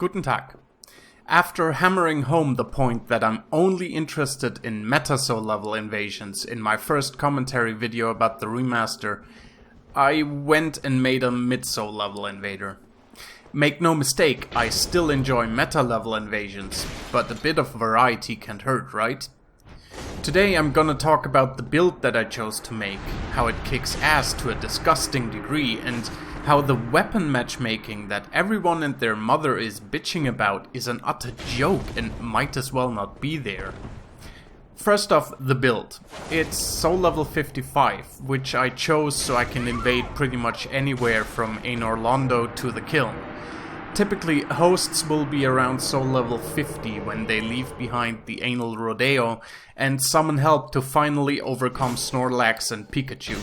Guten Tag. After hammering home the point that I'm only interested in meta-soul level invasions in my first commentary video about the remaster, I went and made a mid-soul level invader. Make no mistake, I still enjoy meta-level invasions, but a bit of variety can't hurt, right? Today I'm gonna talk about the build that I chose to make, how it kicks ass to a disgusting degree, and how the weapon matchmaking that everyone and their mother is bitching about is an utter joke and might as well not be there. First off, the build. It's soul level 55, which I chose so I can invade pretty much anywhere from Anor Londo to the Kiln. Typically, hosts will be around soul level 50 when they leave behind the Anal Rodeo and summon help to finally overcome Snorlax and Pikachu.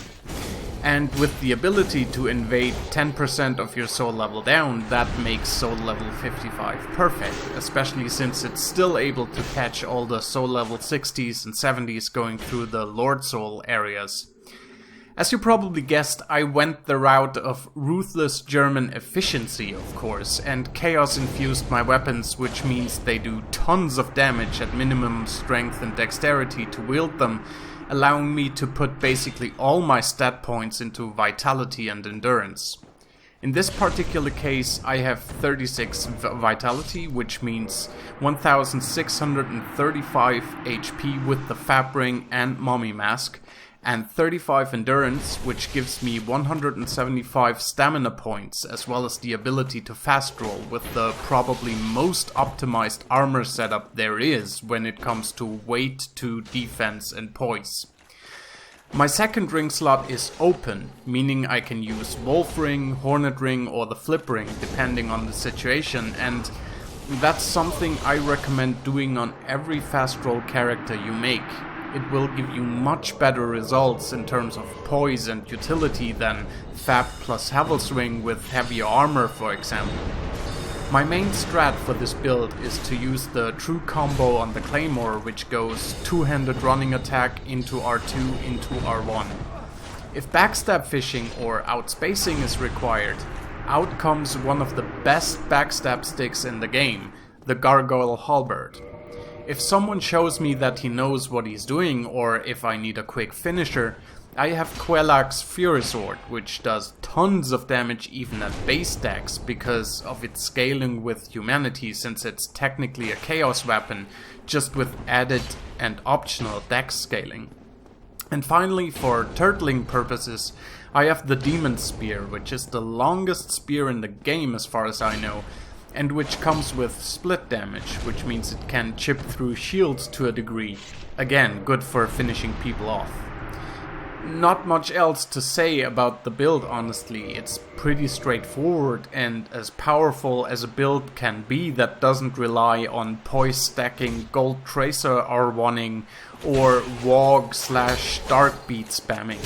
And with the ability to invade 10% of your soul level down, that makes soul level 55 perfect, especially since it's still able to catch all the soul level 60s and 70s going through the Lord Soul areas. As you probably guessed, I went the route of ruthless German efficiency, of course, and chaos infused my weapons, which means they do tons of damage at minimum strength and dexterity to wield them, allowing me to put basically all my stat points into vitality and endurance. In this particular case, I have 36 vitality, which means 1635 HP with the Fab Ring and Mommy Mask, and 35 endurance, which gives me 175 stamina points, as well as the ability to fast roll with the probably most optimized armor setup there is when it comes to weight to defense and poise. My second ring slot is open, meaning I can use Wolf Ring, Hornet Ring or the Flip Ring depending on the situation, and that's something I recommend doing on every fast roll character you make. It will give you much better results in terms of poise and utility than Fab plus Havel's Ring with heavier armor, for example. My main strat for this build is to use the true combo on the Claymore, which goes two-handed running attack into R2 into R1. If backstab fishing or outspacing is required, out comes one of the best backstab sticks in the game, the Gargoyle Halberd. If someone shows me that he knows what he's doing, or if I need a quick finisher, I have Quellax's Fury Sword, which does tons of damage even at base stacks because of its scaling with humanity, since it's technically a chaos weapon, just with added and optional dex scaling. And finally, for turtling purposes, I have the Demon Spear, which is the longest spear in the game as far as I know, and which comes with split damage, which means it can chip through shields to a degree. Again, good for finishing people off. Not much else to say about the build, honestly. It's pretty straightforward and as powerful as a build can be that doesn't rely on poise stacking, gold tracer R1ing, or Wog/Dark Bead'd spamming.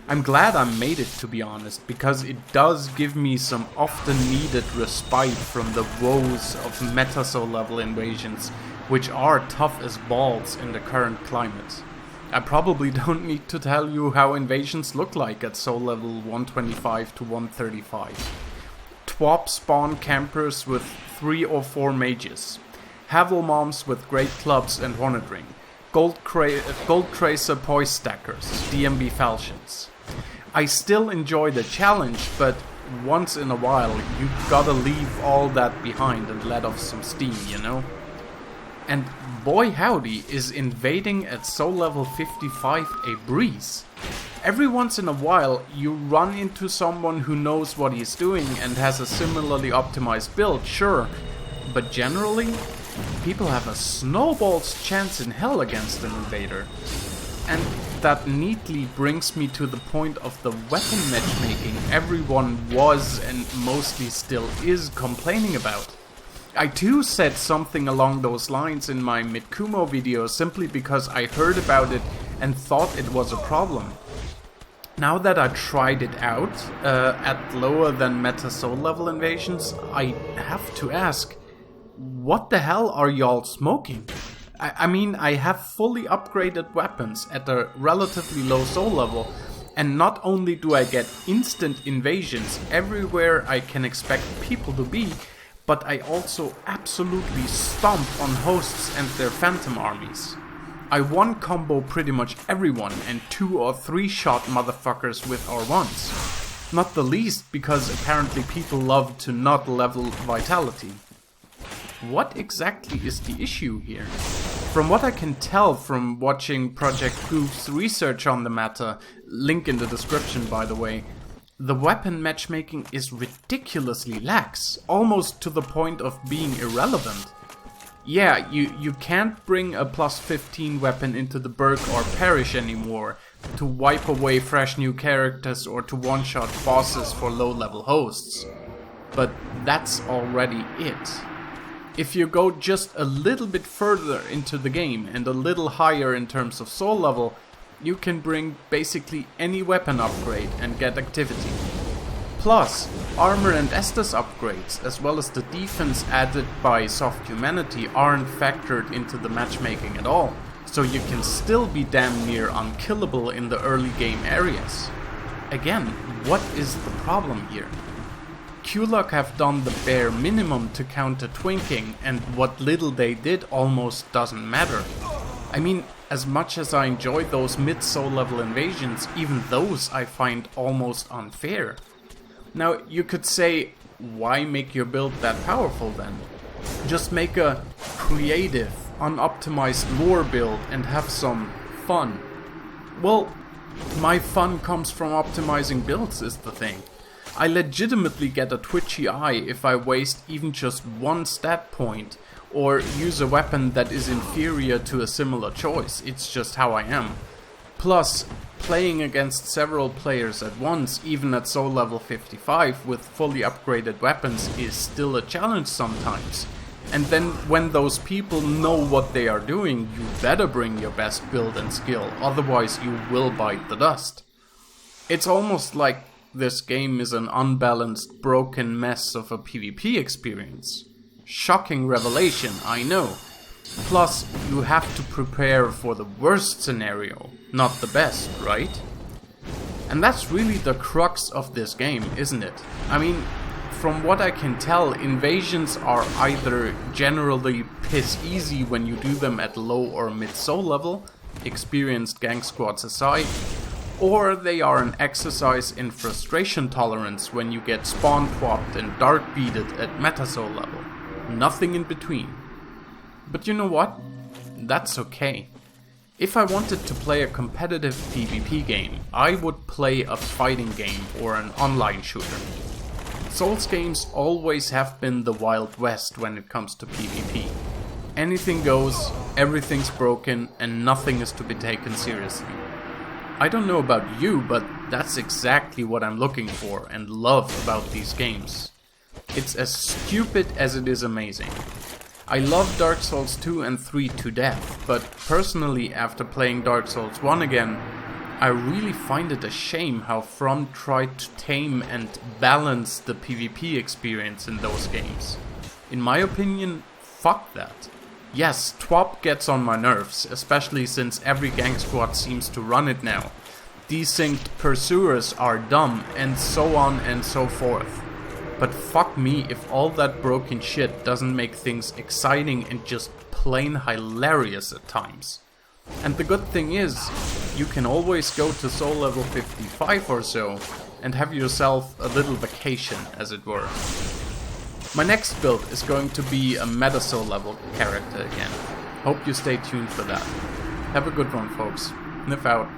I'm glad I made it, to be honest, because it does give me some often needed respite from the woes of meta-soul level invasions, which are tough as balls in the current climate. I probably don't need to tell you how invasions look like at soul level 125 to 135. TWoP spawn campers with 3 or 4 mages, Havel moms with great clubs and Hornet Ring, Gold Tracer poise stackers, DMB falchions. I still enjoy the challenge, but once in a while you gotta leave all that behind and let off some steam, you know? And boy howdy, is invading at soul level 55 a breeze. Every once in a while you run into someone who knows what he's doing and has a similarly optimized build, sure, but generally people have a snowball's chance in hell against an invader. And that neatly brings me to the point of the weapon matchmaking everyone was and mostly still is complaining about. I too said something along those lines in my Midkumo video simply because I heard about it and thought it was a problem. Now that I tried it out at lower than meta soul level invasions, I have to ask, what the hell are y'all smoking? I mean, I have fully upgraded weapons at a relatively low soul level, and not only do I get instant invasions everywhere I can expect people to be, but I also absolutely stomp on hosts and their phantom armies. I one-combo pretty much everyone and 2 or 3 shot motherfuckers with R1s. Not the least because apparently people love to not level vitality. What exactly is the issue here? From what I can tell from watching Project Goof's research on the matter, link in the description by the way, the weapon matchmaking is ridiculously lax, almost to the point of being irrelevant. Yeah, you can't bring a plus 15 weapon into the Burg or Parish anymore to wipe away fresh new characters or to one-shot bosses for low-level hosts. But that's already it. If you go just a little bit further into the game and a little higher in terms of soul level, you can bring basically any weapon upgrade and get activity. Plus, armor and Estus upgrades, as well as the defense added by Soft Humanity, aren't factored into the matchmaking at all, so you can still be damn near unkillable in the early game areas. Again, what is the problem here? Kulak have done the bare minimum to counter twinking, and what little they did almost doesn't matter. I mean, as much as I enjoy those mid-soul level invasions, even those I find almost unfair. Now, you could say, why make your build that powerful then? Just make a creative, unoptimized lore build and have some fun. Well, my fun comes from optimizing builds is the thing. I legitimately get a twitchy eye if I waste even just 1 stat point or use a weapon that is inferior to a similar choice. It's just how I am. Plus, playing against several players at once, even at soul level 55 with fully upgraded weapons, is still a challenge sometimes. And then when those people know what they are doing, you better bring your best build and skill, otherwise you will bite the dust. It's almost like this game is an unbalanced, broken mess of a PvP experience. Shocking revelation, I know. Plus, you have to prepare for the worst scenario, not the best, right? And that's really the crux of this game, isn't it? I mean, from what I can tell, invasions are either generally piss easy when you do them at low or mid soul level, experienced gang squads aside, or they are an exercise in frustration tolerance when you get spawn-TWoP'd and Dark Bead'd at meta soul level. Nothing in between. But you know what? That's okay. If I wanted to play a competitive PvP game, I would play a fighting game or an online shooter. Souls games always have been the Wild West when it comes to PvP. Anything goes, everything's broken, and nothing is to be taken seriously. I don't know about you, but that's exactly what I'm looking for and love about these games. It's as stupid as it is amazing. I love Dark Souls 2 and 3 to death, but personally after playing Dark Souls 1 again, I really find it a shame how From tried to tame and balance the PvP experience in those games. In my opinion, fuck that. Yes, TWoP gets on my nerves, especially since every gang squad seems to run it now. Desynced pursuers are dumb, and so on and so forth. But fuck me if all that broken shit doesn't make things exciting and just plain hilarious at times. And the good thing is, you can always go to soul level 55 or so and have yourself a little vacation, as it were. My next build is going to be a meta soul level character again. Hope you stay tuned for that. Have a good one, folks. Nif out.